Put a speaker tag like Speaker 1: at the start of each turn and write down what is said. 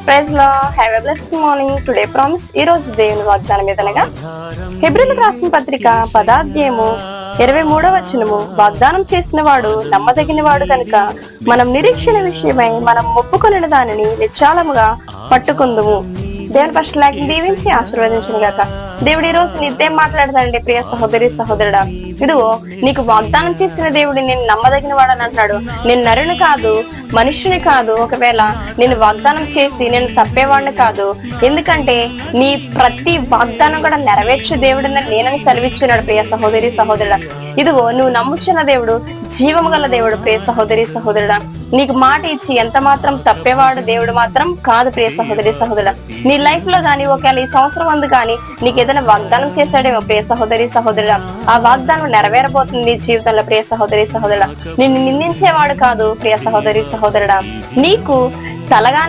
Speaker 1: Praise లో have a blessed morning. Today promise. ఈ రోజు దేవుని వాగ్దానం ఏదనగా హెబ్రీయులకు రాసిన పత్రిక 10వ అధ్యాయము 23వ వచనము, వాగ్దానం చేసిన వాడు నమ్మదగిన వాడు కనుక మనం నిరీక్షణ విషయమై మనం ఒప్పుకొనిన దానిని నిశ్చలముగా పట్టుకుందుము. దేవుని పరిశుద్ధులను దీవించి ఆశీర్వదించును గాక. దేవుడు ఈ రోజు నీదేం మాట్లాడతాడండి ప్రియ సహోదరి సహోదరుడా. ఇదిగో నీకు వాగ్దానం చేసిన దేవుడు నేను నమ్మదగిన వాడని అంటున్నాడు. నేను నరుని కాదు, మనుషుని కాదు. ఒకవేళ నేను వాగ్దానం చేసి నేను తప్పేవాడిని కాదు. ఎందుకంటే నీ ప్రతి వాగ్దానం కూడా నెరవేర్చే దేవుడు నేనని సెలవిస్తున్నాడు ప్రియ సహోదరి సహోదరుడా. ఇదిగో నువ్వు నమ్ముచున్న దేవుడు జీవము గల దేవుడు ప్రియ సహోదరి సహోదరుడా. నీకు మాట ఇచ్చి ఎంత మాత్రం తప్పేవాడు దేవుడు మాత్రం కాదు ప్రియ సహోదరి సహోదరుడా. నీ లైఫ్ లో గానీ ఒకవేళ ఈ సంవత్సరం అందు కానీ నీకు ఏదైనా వాగ్దానం చేశాడేమో ప్రియ సహోదరి సహోదరుడా, ఆ వాగ్దానం నెరవేరబోతుంది నీ జీవితంలో ప్రియ సహోదరి సహోదరుడా. నిన్ను నిందించేవాడు కాదు ప్రియ సహోదరి సహోదరుడా. నీకు తలగానే